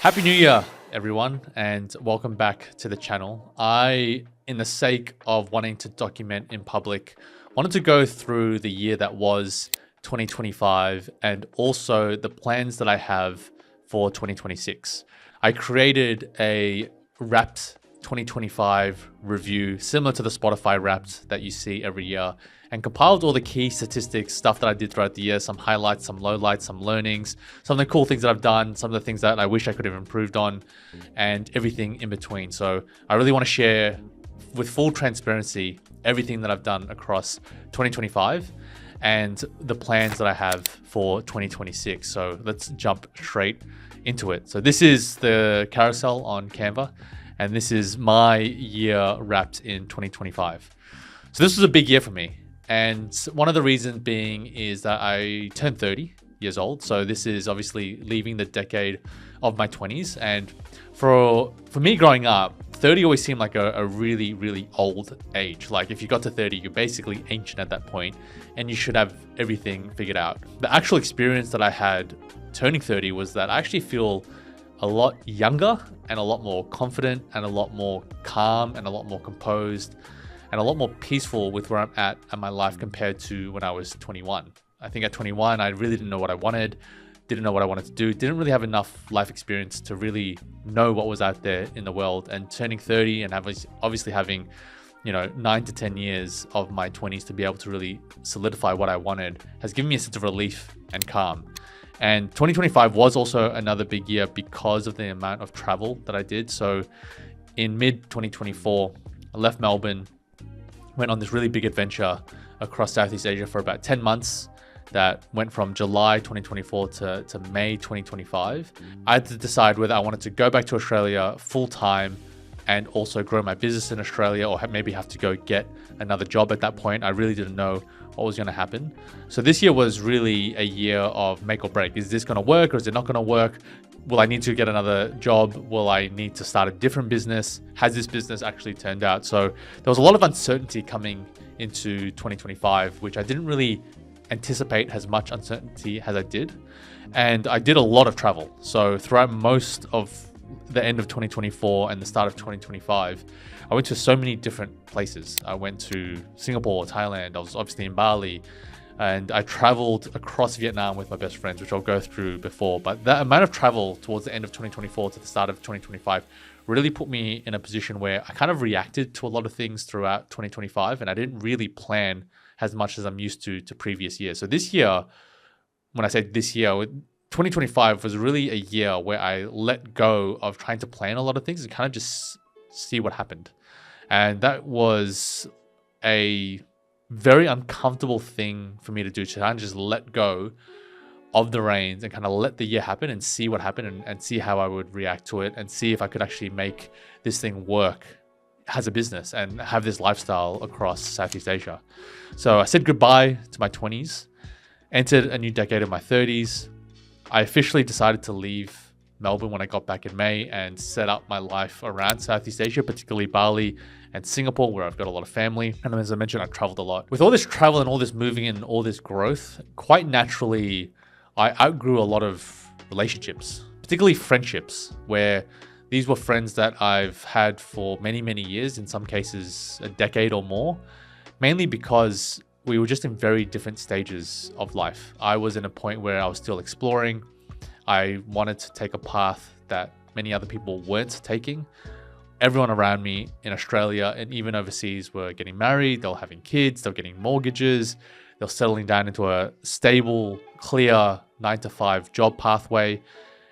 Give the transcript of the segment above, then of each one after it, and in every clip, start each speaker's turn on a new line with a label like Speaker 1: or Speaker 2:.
Speaker 1: Happy New Year, everyone, and welcome back to the channel. In the sake of wanting to document in public, wanted to go through the year that was 2025 and also the plans that I have for 2026. I created a Wrapped 2025 review similar to the Spotify Wrapped that you see every year, and compiled all the key statistics, stuff that I did throughout the year, some highlights, some lowlights, some learnings, some of the cool things that I've done, some of the things that I wish I could have improved on, and everything in between. So I really want to share with full transparency everything that I've done across 2025 and the plans that I have for 2026. So let's jump straight into it. So this is the carousel on Canva, and this is my year wrapped in 2025. So this was a big year for me. And one of the reasons being is that I turned 30 years old. So this is obviously leaving the decade of my 20s. And for me growing up, 30 always seemed like a really, really old age. Like if you got to 30, you're basically ancient at that point and you should have everything figured out. The actual experience that I had turning 30 was that I actually feel a lot younger and a lot more confident and a lot more calm and a lot more composed and a lot more peaceful with where I'm at in my life compared to when I was 21. I think at 21, I really didn't know what I wanted, didn't know what I wanted to do, didn't really have enough life experience to really know what was out there in the world. And turning 30 and obviously having, 9 to 10 years of my 20s to be able to really solidify what I wanted has given me a sense of relief and calm. And 2025 was also another big year because of the amount of travel that I did. So in mid 2024, I left Melbourne, went on this really big adventure across Southeast Asia for about 10 months that went from July 2024 to May 2025. I had to decide whether I wanted to go back to Australia full time and also grow my business in Australia, or maybe have to go get another job at that point. I really didn't know what was going to happen. So this year was really a year of make or break. Is this going to work or is it not going to work? Will I need to get another job? Will I need to start a different business? Has this business actually turned out? So there was a lot of uncertainty coming into 2025, which I didn't really anticipate as much uncertainty as I did. And I did a lot of travel. So throughout most of the end of 2024 and the start of 2025, I went to so many different places. I went to Singapore, Thailand. I was obviously in Bali. And I traveled across Vietnam with my best friends, which I'll go through before. But that amount of travel towards the end of 2024 to the start of 2025 really put me in a position where I kind of reacted to a lot of things throughout 2025. And I didn't really plan as much as I'm used to previous years. So this year, when I say this year, 2025 was really a year where I let go of trying to plan a lot of things and kind of just see what happened. And that was a very uncomfortable thing for me to do, to kind of just let go of the reins and kind of let the year happen and see what happened and see how I would react to it and see if I could actually make this thing work as a business and have this lifestyle across Southeast Asia. So I said goodbye to my 20s, entered a new decade of my 30s. I officially decided to leave Melbourne when I got back in May and set up my life around Southeast Asia, particularly Bali and Singapore, where I've got a lot of family. And as I mentioned, I traveled a lot. With all this travel and all this moving and all this growth, quite naturally, I outgrew a lot of relationships, particularly friendships, where these were friends that I've had for many, many years, in some cases a decade or more, mainly because we were just in very different stages of life. I was in a point where I was still exploring. I wanted to take a path that many other people weren't taking. Everyone around me in Australia and even overseas were getting married, they were having kids, they were getting mortgages, they were settling down into a stable, clear 9-to-5 job pathway.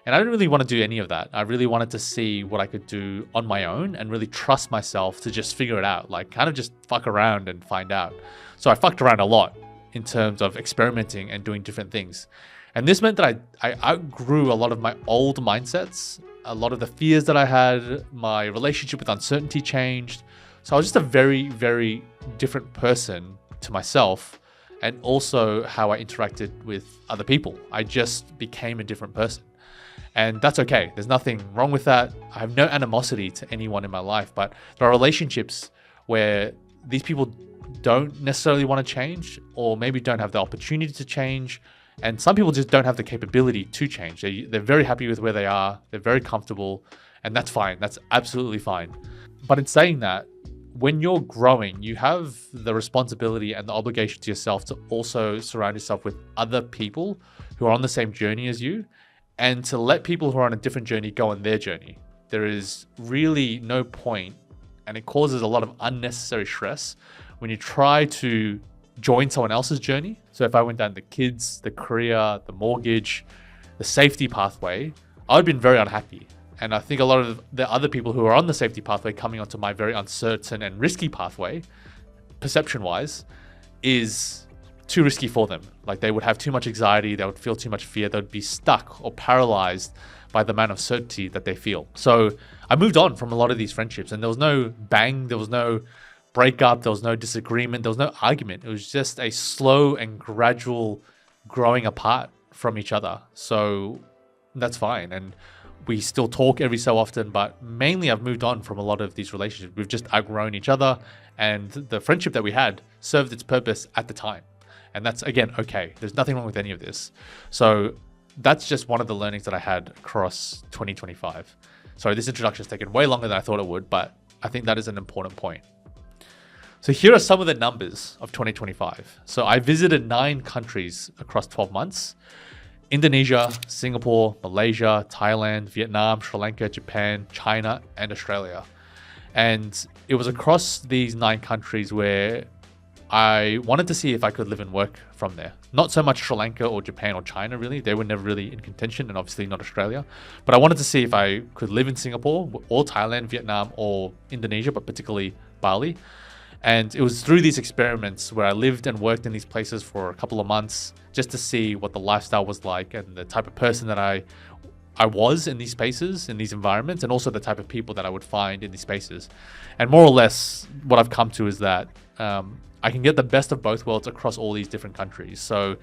Speaker 1: And I didn't really want to do any of that. I really wanted to see what I could do on my own and really trust myself to just figure it out, like kind of just fuck around and find out. So I fucked around a lot in terms of experimenting and doing different things. And this meant that I outgrew a lot of my old mindsets, a lot of the fears that I had, my relationship with uncertainty changed. So I was just a very, very different person to myself, and also how I interacted with other people. I just became a different person. And that's okay. There's nothing wrong with that. I have no animosity to anyone in my life, but there are relationships where these people don't necessarily want to change, or maybe don't have the opportunity to change. And some people just don't have the capability to change. They're very happy with where they are. They're very comfortable, and that's fine. That's absolutely fine. But in saying that, when you're growing, you have the responsibility and the obligation to yourself to also surround yourself with other people who are on the same journey as you, and to let people who are on a different journey go on their journey. There is really no point, and it causes a lot of unnecessary stress when you try to join someone else's journey. So if I went down the kids, the career, the mortgage, the safety pathway, I would have been very unhappy. And I think a lot of the other people who are on the safety pathway coming onto my very uncertain and risky pathway, perception-wise, is too risky for them. Like, they would have too much anxiety, they would feel too much fear, they would be stuck or paralyzed by the amount of certainty that they feel. So I moved on from a lot of these friendships, and there was no bang, there was no breakup, there was no disagreement, there was no argument. It was just a slow and gradual growing apart from each other. So that's fine. And we still talk every so often, but mainly I've moved on from a lot of these relationships. We've just outgrown each other, and the friendship that we had served its purpose at the time. And that's, again, okay. There's nothing wrong with any of this. So that's just one of the learnings that I had across 2025. Sorry, this introduction has taken way longer than I thought it would, but I think that is an important point. So here are some of the numbers of 2025. So I visited 9 countries across 12 months. Indonesia, Singapore, Malaysia, Thailand, Vietnam, Sri Lanka, Japan, China, and Australia. And it was across these 9 countries where I wanted to see if I could live and work from there. Not so much Sri Lanka or Japan or China, really. They were never really in contention, and obviously not Australia. But I wanted to see if I could live in Singapore or Thailand, Vietnam, or Indonesia, but particularly Bali. And it was through these experiments where I lived and worked in these places for a couple of months just to see what the lifestyle was like and the type of person that I was in these spaces, in these environments, and also the type of people that I would find in these spaces. And more or less what I've come to is that I can get the best of both worlds across all these different countries. So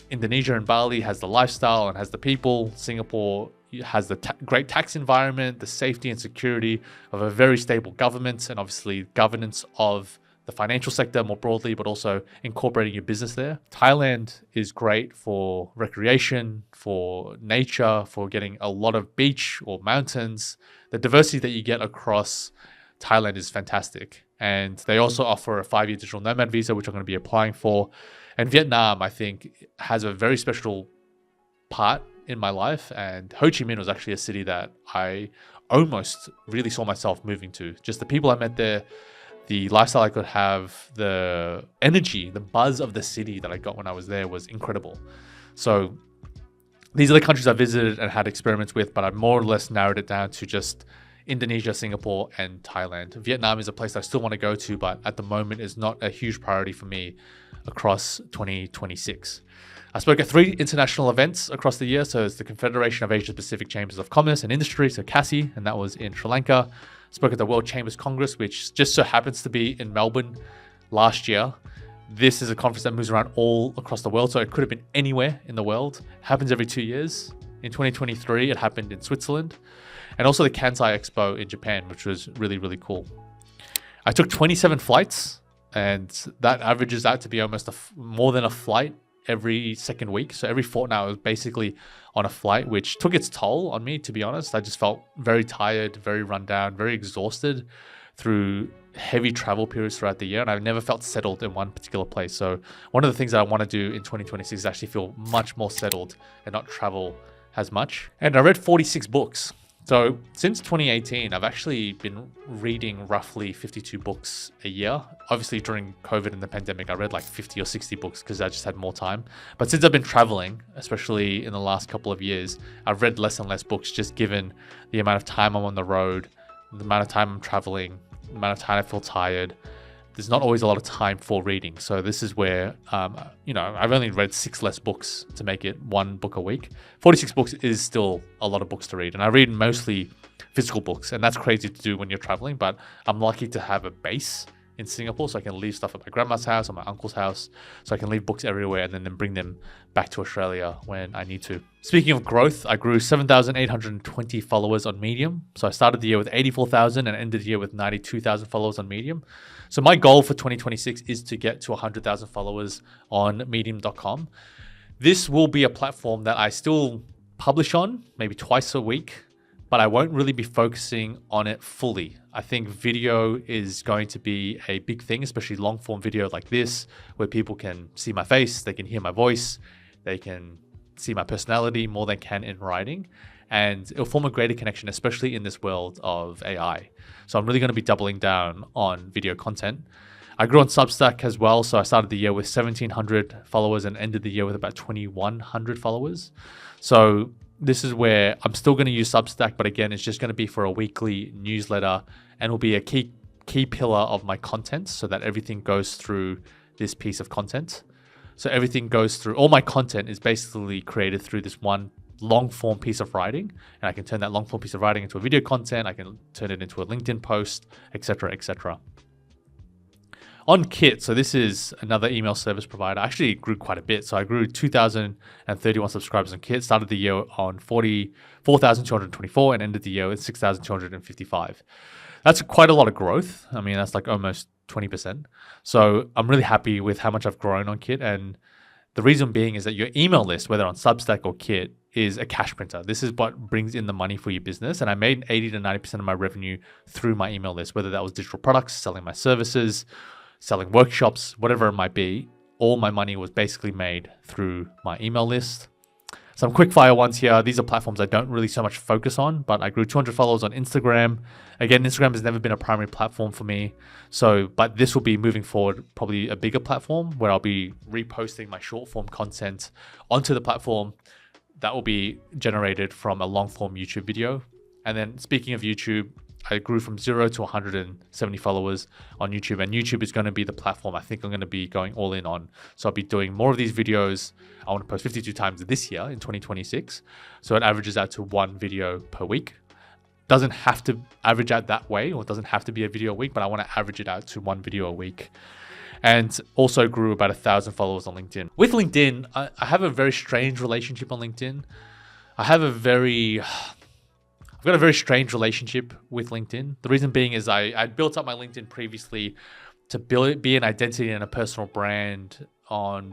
Speaker 1: Indonesia and Bali has the lifestyle and has the people. Singapore has the great tax environment, the safety and security of a very stable government, and obviously governance of the financial sector more broadly, but also incorporating your business there. Thailand is great for recreation, for nature, for getting a lot of beach or mountains. The diversity that you get across Thailand is fantastic. And they also offer a 5-year digital nomad visa, which I'm going to be applying for. And Vietnam, I think, has a very special part in my life. And Ho Chi Minh was actually a city that I almost really saw myself moving to. Just the people I met there, the lifestyle I could have, the energy, the buzz of the city that I got when I was there was incredible. So these are the countries I visited and had experiments with, but I more or less narrowed it down to just Indonesia, Singapore, and Thailand. Vietnam is a place I still want to go to, but at the moment is not a huge priority for me across 2026. I spoke at 3 international events across the year. So it's the Confederation of Asia Pacific Chambers of Commerce and Industry, so CASI, and that was in Sri Lanka. Spoke at the World Chambers Congress, which just so happens to be in Melbourne last year. This is a conference that moves around all across the world, so it could have been anywhere in the world. It happens every 2 years. In 2023, it happened in Switzerland. And also the Kansai Expo in Japan, which was really, really cool. I took 27 flights, and that averages out to be almost more than a flight every second week. So every fortnight I was basically on a flight, which took its toll on me, to be honest. I just felt very tired, very run down, very exhausted through heavy travel periods throughout the year. And I've never felt settled in one particular place. So one of the things that I want to do in 2026 is actually feel much more settled and not travel as much. And I read 46 books. So since 2018, I've actually been reading roughly 52 books a year. Obviously during COVID and the pandemic, I read like 50 or 60 books because I just had more time. But since I've been traveling, especially in the last couple of years, I've read less and less books just given the amount of time I'm on the road, the amount of time I'm traveling, the amount of time I feel tired. There's not always a lot of time for reading. So this is where, I've only read 6 less books to make it 1 book a week. 46 books is still a lot of books to read. And I read mostly physical books. And that's crazy to do when you're traveling. But I'm lucky to have a base in Singapore, so I can leave stuff at my grandma's house or my uncle's house. So I can leave books everywhere and then bring them back to Australia when I need to. Speaking of growth, I grew 7,820 followers on Medium. So I started the year with 84,000 and ended the year with 92,000 followers on Medium. So my goal for 2026 is to get to 100,000 followers on medium.com. This will be a platform that I still publish on, maybe twice a week, but I won't really be focusing on it fully. I think video is going to be a big thing, especially long form video like this, where people can see my face, they can hear my voice, they can see my personality more than can in writing. And it'll form a greater connection, especially in this world of AI. So I'm really going to be doubling down on video content. I grew on Substack as well. So I started the year with 1,700 followers and ended the year with about 2,100 followers. So this is where I'm still going to use Substack, but again, it's just going to be for a weekly newsletter and will be a key pillar of my content so that everything goes through this piece of content. So everything goes through, all my content is basically created through this one long form piece of writing, and I can turn that long form piece of writing into a video content. I can turn it into a LinkedIn post, etc., etc. On Kit, so this is another email service provider. I actually grew quite a bit. So I grew 2,031 subscribers on Kit, started the year on 4,224 and ended the year with 6,255. That's quite a lot of growth. I mean, that's like almost 20%. So I'm really happy with how much I've grown on Kit. And the reason being is that your email list, whether on Substack or Kit, is a cash printer. This is what brings in the money for your business. And I made 80 to 90% of my revenue through my email list, whether that was digital products, selling my services, selling workshops, whatever it might be. All my money was basically made through my email list. Some quick fire ones here. These are platforms I don't really so much focus on, but I grew 200 followers on Instagram. Again, Instagram has never been a primary platform for me. So, but this will be moving forward, probably a bigger platform where I'll be reposting my short form content onto the platform that will be generated from a long form YouTube video. And then speaking of YouTube, I grew from 0 to 170 followers on YouTube, and YouTube is going to be the platform I think I'm going to be going all in on. So I'll be doing more of these videos. I want to post 52 times this year in 2026. So it averages out to one video per week. Doesn't have to average out that way, or it doesn't have to be a video a week, but I want to average it out to one video a week. And also grew about 1,000 followers on LinkedIn. With LinkedIn, I have a very strange relationship on LinkedIn. I've got a very strange relationship with LinkedIn. The reason being is I built up my LinkedIn previously to be an identity and a personal brand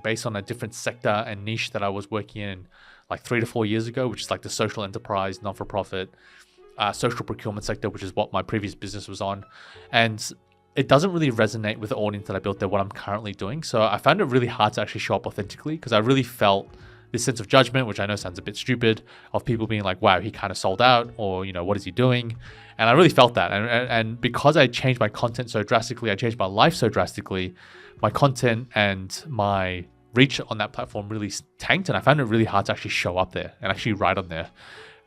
Speaker 1: based on a different sector and niche that I was working in like 3 to 4 years ago, which is like the social enterprise, non-for-profit, social procurement sector, which is what my previous business was on. And it doesn't really resonate with the audience that I built there, what I'm currently doing. So I found it really hard to actually show up authentically because I really felt this sense of judgment, which I know sounds a bit stupid, of people being like, wow, he kind of sold out, or, what is he doing? And I really felt that. And because I changed my content so drastically, I changed my life so drastically, my content and my reach on that platform really tanked. And I found it really hard to actually show up there and actually write on there.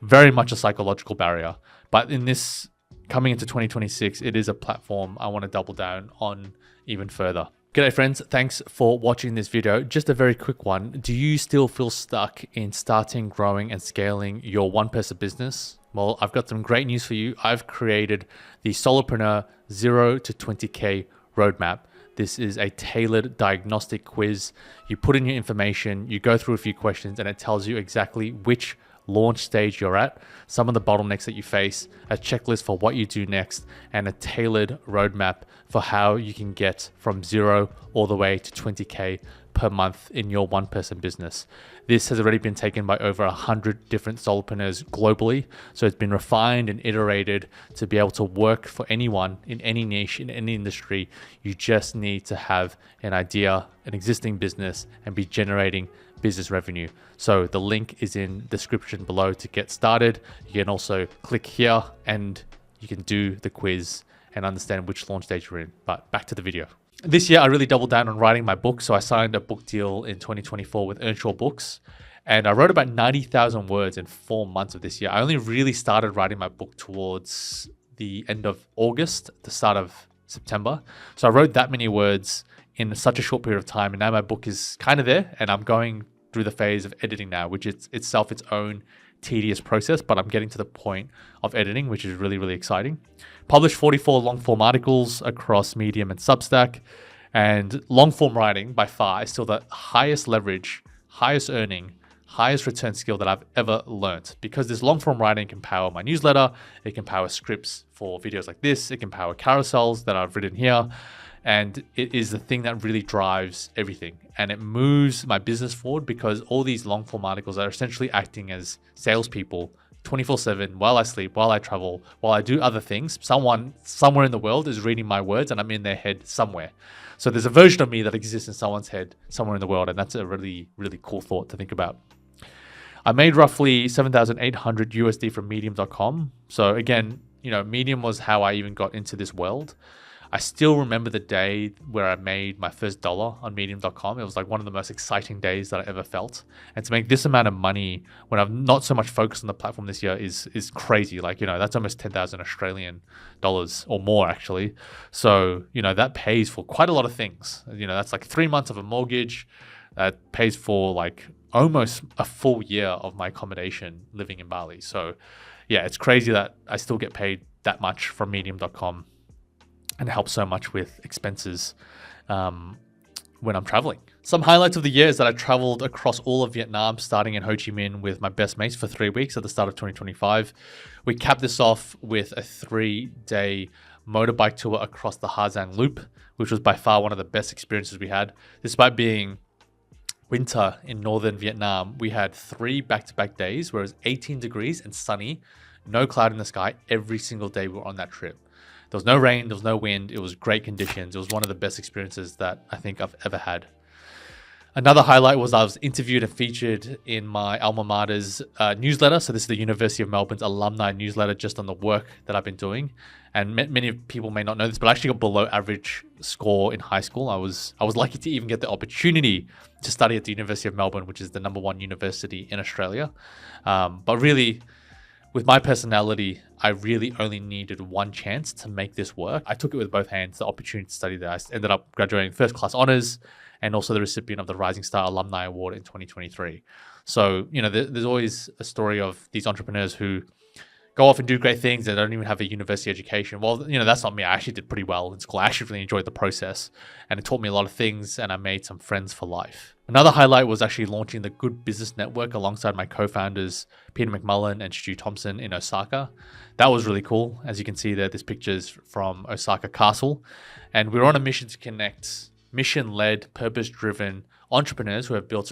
Speaker 1: Very much a psychological barrier. But in this coming into 2026, it is a platform I want to double down on even further. G'day friends, thanks for watching this video. Just a very quick one. Do you still feel stuck in starting, growing, and scaling your one-person business? Well, I've got some great news for you. I've created the Solopreneur 0 to 20K roadmap. This is a tailored diagnostic quiz. You put in your information, you go through a few questions, and it tells you exactly which launch stage you're at, some of the bottlenecks that you face, a checklist for what you do next, and a tailored roadmap for how you can get from 0 all the way to 20K per month in your one-person business. This has already been taken by over 100 different solopreneurs globally. So it's been refined and iterated to be able to work for anyone in any niche, in any industry. You just need to have an idea, an existing business, and be generating business revenue. So the link is in the description below to get started. You can also click here and you can do the quiz and understand which launch stage you're in. But back to the video. This year, I really doubled down on writing my book. So I signed a book deal in 2024 with Earnshaw Books. And I wrote about 90,000 words in 4 months of this year. I only really started writing my book towards the end of August, the start of September. So I wrote that many words in such a short period of time. And now my book is kind of there. And I'm going through the phase of editing now, which is itself its own tedious process, but I'm getting to the point of editing, which is really, really exciting. Published 44 long form articles across Medium and Substack, and long form writing by far is still the highest leverage, highest earning, highest return skill that I've ever learned, because this long form writing can power my newsletter. It can power scripts for videos like this. It can power carousels that I've written here. And it is the thing that really drives everything. And it moves my business forward because all these long form articles are essentially acting as salespeople 24/7 while I sleep, while I travel, while I do other things. Someone somewhere in the world is reading my words and I'm in their head somewhere. So there's a version of me that exists in someone's head somewhere in the world. And that's a really, really cool thought to think about. I made roughly 7,800 USD from medium.com. So again, Medium was how I even got into this world. I still remember the day where I made my first dollar on medium.com. It was like one of the most exciting days that I ever felt. And to make this amount of money when I've not so much focused on the platform this year is crazy. Like, that's almost 10,000 Australian dollars or more actually. So, that pays for quite a lot of things. That's like 3 months of a mortgage. That pays for like almost a full year of my accommodation living in Bali. So yeah, it's crazy that I still get paid that much from medium.com. And help so much with expenses when I'm traveling. Some highlights of the year is that I traveled across all of Vietnam, starting in Ho Chi Minh with my best mates for 3 weeks at the start of 2025. We capped this off with a 3-day motorbike tour across the Ha Giang Loop, which was by far one of the best experiences we had. Despite being winter in northern Vietnam, we had 3 back-to-back days where it was 18 degrees and sunny, no cloud in the sky every single day we were on that trip. There was no rain, there was no wind, it was great conditions. It was one of the best experiences that I think I've ever had. Another highlight was I was interviewed and featured in my alma mater's newsletter. So this is the University of Melbourne's alumni newsletter just on the work that I've been doing. And many people may not know this, but I actually got below average score in high school. I was lucky to even get the opportunity to study at the University of Melbourne, which is the #1 university in Australia. But really, with my personality, I really only needed one chance to make this work. I took it with both hands, the opportunity to study there. I ended up graduating first class honors and also the recipient of the Rising Star Alumni Award in 2023. So, there's always a story of these entrepreneurs who go off and do great things and don't even have a university education. Well, that's not me. I actually did pretty well in school. I actually really enjoyed the process and it taught me a lot of things and I made some friends for life. Another highlight was actually launching the Good Business Network alongside my co-founders, Peter McMullen and Stu Thompson in Osaka. That was really cool. As you can see there, this picture's from Osaka Castle. And we're on a mission to connect mission-led, purpose-driven entrepreneurs who have built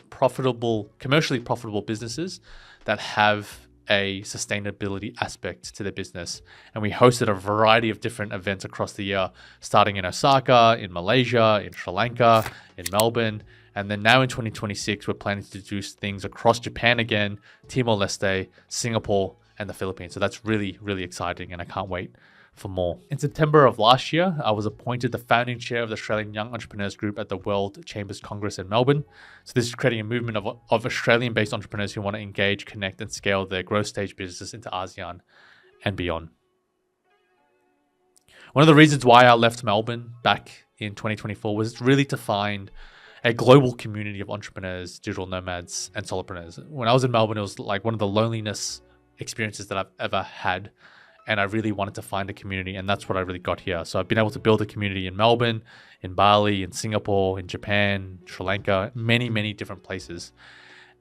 Speaker 1: commercially profitable businesses that have a sustainability aspect to their business. And we hosted a variety of different events across the year, starting in Osaka, in Malaysia, in Sri Lanka, in Melbourne. And then now in 2026, we're planning to do things across Japan again, Timor-Leste, Singapore, and the Philippines. So that's really, really exciting and I can't wait for more. In September of last year, I was appointed the founding chair of the Australian Young Entrepreneurs Group at the World Chambers Congress in Melbourne. So this is creating a movement of Australian-based entrepreneurs who want to engage, connect, and scale their growth stage businesses into ASEAN and beyond. One of the reasons why I left Melbourne back in 2024 was really to find a global community of entrepreneurs, digital nomads, and solopreneurs. When I was in Melbourne, it was like one of the loneliest experiences that I've ever had. And I really wanted to find a community, and that's what I really got here. So I've been able to build a community in Melbourne, in Bali, in Singapore, in Japan, Sri Lanka, many, many different places.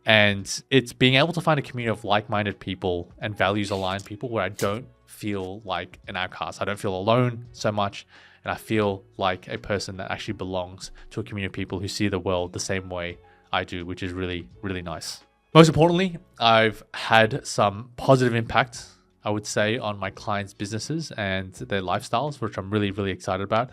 Speaker 1: And it's being able to find a community of like-minded people and values-aligned people where I don't feel like an outcast. I don't feel alone so much, and I feel like a person that actually belongs to a community of people who see the world the same way I do, which is really, really nice. Most importantly, I've had some positive impact, I would say, on my clients' businesses and their lifestyles, which I'm really, really excited about.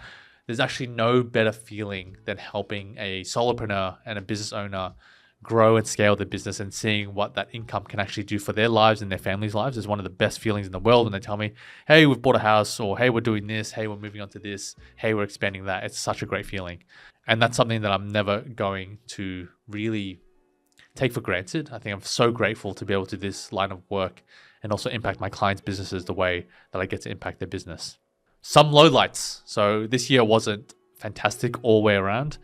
Speaker 1: There's actually no better feeling than helping a solopreneur and a business owner grow and scale their business and seeing what that income can actually do for their lives and their families' lives is one of the best feelings in the world when they tell me, hey, we've bought a house, or hey, we're doing this, hey, we're moving on to this, hey, we're expanding that. It's such a great feeling. And that's something that I'm never going to really take for granted. I think I'm so grateful to be able to do this line of work and also impact my clients' businesses the way that I get to impact their business. Some lowlights. So this year wasn't fantastic all the way around.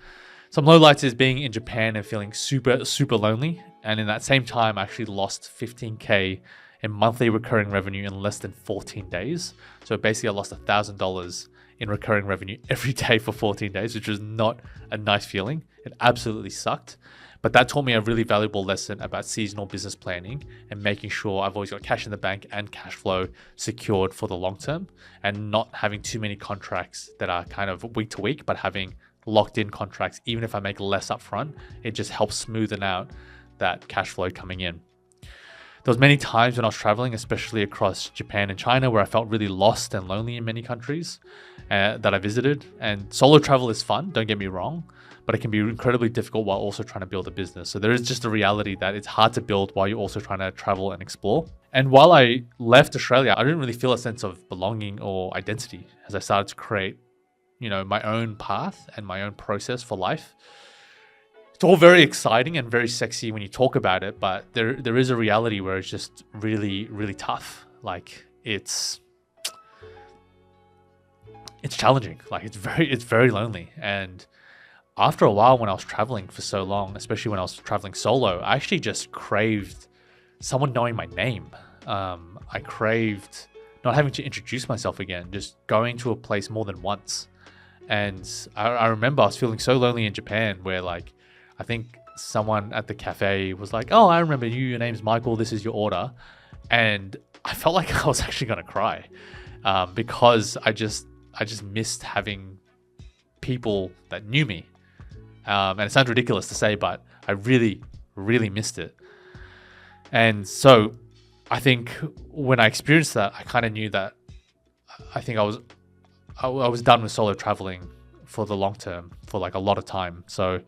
Speaker 1: Some lowlights is being in Japan and feeling super, super lonely. And in that same time, I actually lost 15K in monthly recurring revenue in less than 14 days. So basically I lost $1,000 in recurring revenue every day for 14 days, which was not a nice feeling. It absolutely sucked. But that taught me a really valuable lesson about seasonal business planning and making sure I've always got cash in the bank and cash flow secured for the long term, and not having too many contracts that are kind of week to week, but having locked in contracts. Even if I make less upfront, it just helps smoothen out that cash flow coming in. There was many times when I was traveling, especially across Japan and China, where I felt really lost and lonely in many countries that I visited. And solo travel is fun, don't get me wrong, but it can be incredibly difficult while also trying to build a business. So there is just a reality that it's hard to build while you're also trying to travel and explore. And while I left Australia, I didn't really feel a sense of belonging or identity as I started to create, my own path and my own process for life. It's all very exciting and very sexy when you talk about it, but there is a reality where it's just really, really tough. Like it's challenging. Like it's very lonely. And after a while, when I was traveling for so long, especially when I was traveling solo, I actually just craved someone knowing my name. I craved not having to introduce myself again, just going to a place more than once. And I remember I was feeling so lonely in Japan, where like, I think someone at the cafe was like, "Oh, I remember you. Your name's Michael. This is your order." And I felt like I was actually going to cry because I just missed having people that knew me. And it sounds ridiculous to say, but I really, really missed it. And so I think when I experienced that, I kind of knew that I think I was done with solo traveling for the long term, for like a lot of time. So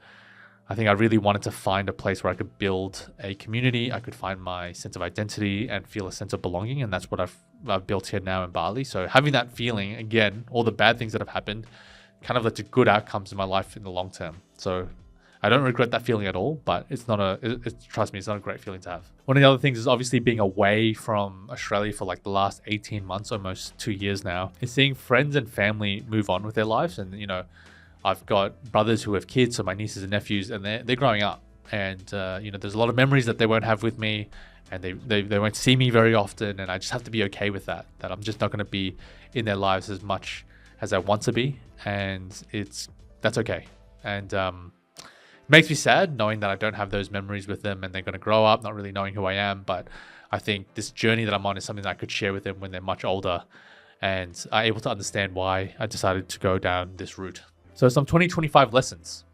Speaker 1: I think I really wanted to find a place where I could build a community. I could find my sense of identity and feel a sense of belonging. And that's what I've built here now in Bali. So having that feeling, again, all the bad things that have happened kind of led to good outcomes in my life in the long term. So I don't regret that feeling at all, but trust me, it's not a great feeling to have. One of the other things is obviously being away from Australia for like the last 18 months, almost 2 years now, is seeing friends and family move on with their lives. And, I've got brothers who have kids, so my nieces and nephews, and they're growing up. And, there's a lot of memories that they won't have with me, and they won't see me very often. And I just have to be okay with that I'm just not going to be in their lives as much as I want to be. And that's okay. And it makes me sad knowing that I don't have those memories with them, and they're going to grow up not really knowing who I am. But I think this journey that I'm on is something that I could share with them when they're much older and are able to understand why I decided to go down this route. So some 2025 lessons.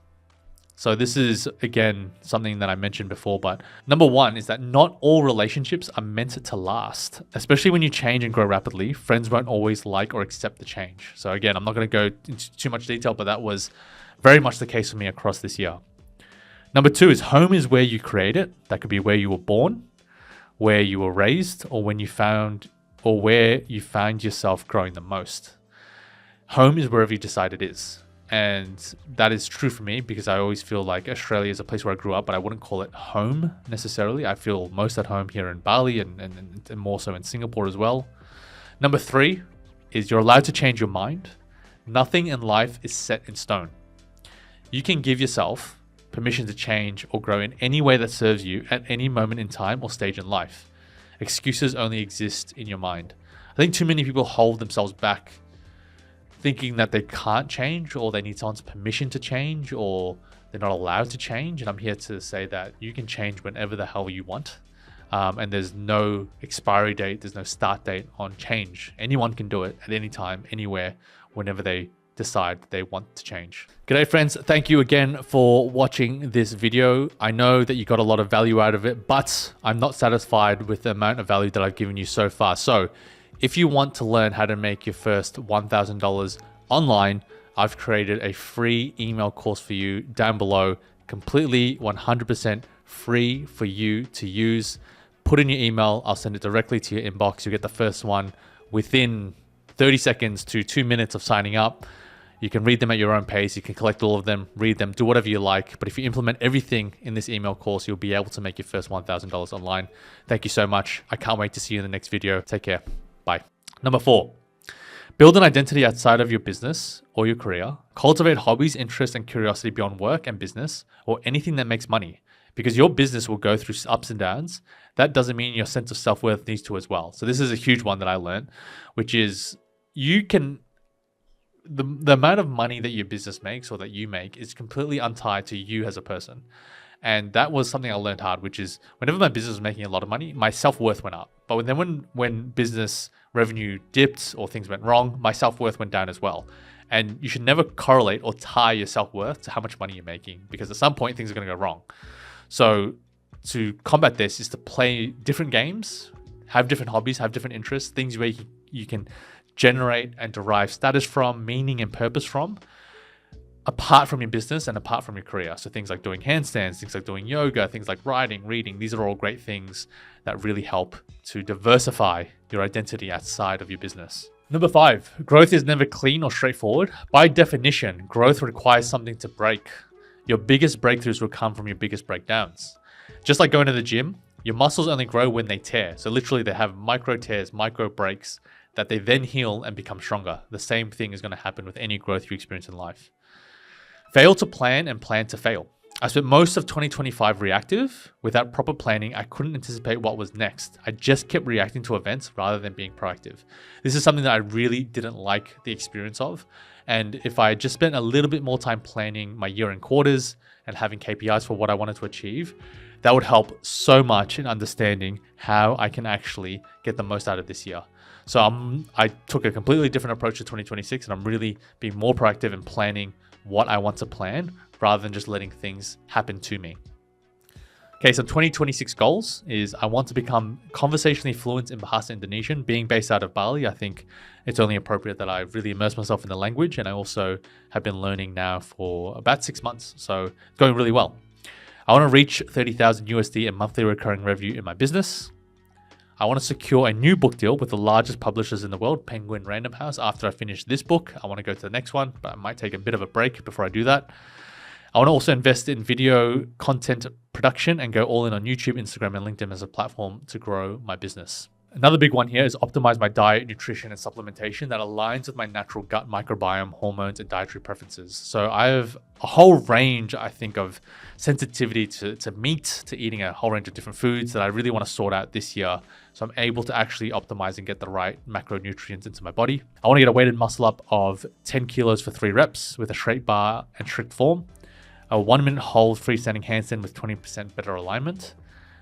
Speaker 1: So this is, again, something that I mentioned before, but number one is that not all relationships are meant to last. Especially when you change and grow rapidly, friends won't always like or accept the change. So again, I'm not going to go into too much detail, but that was very much the case for me across this year. Number two is home is where you create it. That could be where you were born, where you were raised, or where you found yourself growing the most. Home is wherever you decide it is. And that is true for me because I always feel like Australia is a place where I grew up, but I wouldn't call it home necessarily. I feel most at home here in Bali and more so in Singapore as well. Number three is you're allowed to change your mind. Nothing in life is set in stone. You can give yourself permission to change or grow in any way that serves you at any moment in time or stage in life. Excuses only exist in your mind. I think too many people hold themselves back thinking that they can't change, or they need someone's permission to change, or they're not allowed to change. And I'm here to say that you can change whenever the hell you want. And there's no expiry date, there's no start date on change. Anyone can do it at any time, anywhere, whenever they decide they want to change. G'day friends, thank you again for watching this video. I know that you got a lot of value out of it, but I'm not satisfied with the amount of value that I've given you so far. So if you want to learn how to make your first $1,000 online, I've created a free email course for you down below, completely 100% free for you to use. Put in your email, I'll send it directly to your inbox. You get the first one within 30 seconds to 2 minutes of signing up. You can read them at your own pace. You can collect all of them, read them, do whatever you like. But if you implement everything in this email course, you'll be able to make your first $1,000 online. Thank you so much. I can't wait to see you in the next video. Take care. Bye. Number 4, build an identity outside of your business or your career. Cultivate hobbies, interests, and curiosity beyond work and business or anything that makes money, because your business will go through ups and downs. That doesn't mean your sense of self-worth needs to as well. So this is a huge one that I learned, which is you can, the amount of money that your business makes or that you make is completely untied to you as a person. And that was something I learned hard, which is whenever my business was making a lot of money, my self-worth went up. But then when business revenue dipped or things went wrong, my self-worth went down as well. And you should never correlate or tie your self-worth to how much money you're making, because at some point things are going to go wrong. So to combat this is to play different games, have different hobbies, have different interests, things where you can generate and derive status from, meaning and purpose from, apart from your business and apart from your career. So things like doing handstands, things like doing yoga, things like writing, reading, these are all great things that really help to diversify your identity outside of your business. Number 5, growth is never clean or straightforward. By definition, growth requires something to break. Your biggest breakthroughs will come from your biggest breakdowns. Just like going to the gym, your muscles only grow when they tear. So literally they have micro tears, micro breaks that they then heal and become stronger. The same thing is going to happen with any growth you experience in life. Fail to plan and plan to fail. I spent most of 2025 reactive. Without proper planning, I couldn't anticipate what was next. I just kept reacting to events rather than being proactive. This is something that I really didn't like the experience of. And if I just spent a little bit more time planning my year and quarters and having KPIs for what I wanted to achieve, that would help so much in understanding how I can actually get the most out of this year. So I took a completely different approach to 2026, and I'm really being more proactive in planning what I want to plan rather than just letting things happen to me. Okay, so 2026 goals is I want to become conversationally fluent in Bahasa Indonesian. Being based out of Bali, I think it's only appropriate that I really immerse myself in the language, and I also have been learning now for about 6 months, so it's going really well. I want to reach 30,000 USD in monthly recurring revenue in my business. I want to secure a new book deal with the largest publishers in the world, Penguin Random House. After I finish this book, I want to go to the next one, but I might take a bit of a break before I do that. I want to also invest in video content production and go all in on YouTube, Instagram, and LinkedIn as a platform to grow my business. Another big one here is optimize my diet, nutrition, and supplementation that aligns with my natural gut microbiome, hormones, and dietary preferences. So I have a whole range, I think, of sensitivity to meat, to eating a whole range of different foods that I really want to sort out this year. So I'm able to actually optimize and get the right macronutrients into my body. I want to get a weighted muscle up of 10 kilos for 3 reps with a straight bar and strict form. A 1-minute hold freestanding handstand with 20% better alignment.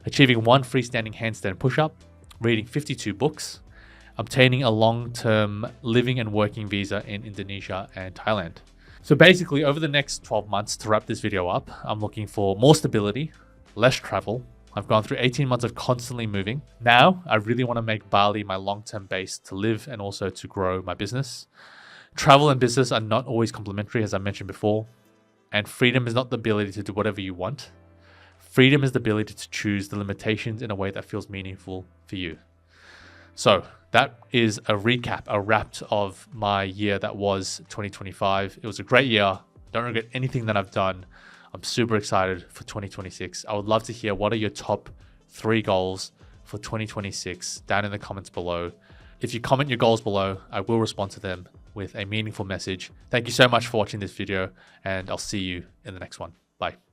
Speaker 1: Achieving 1 freestanding handstand push-up. Reading 52 books, obtaining a long-term living and working visa in Indonesia and Thailand. So basically, over the next 12 months, to wrap this video up, I'm looking for more stability, less travel. I've gone through 18 months of constantly moving. Now, I really want to make Bali my long-term base to live and also to grow my business. Travel and business are not always complementary, as I mentioned before, and freedom is not the ability to do whatever you want. Freedom is the ability to choose the limitations in a way that feels meaningful for you. So that is a recap, a wrap of my year that was 2025. It was a great year. Don't regret anything that I've done. I'm super excited for 2026. I would love to hear what are your top 3 goals for 2026 down in the comments below. If you comment your goals below, I will respond to them with a meaningful message. Thank you so much for watching this video, and I'll see you in the next one. Bye.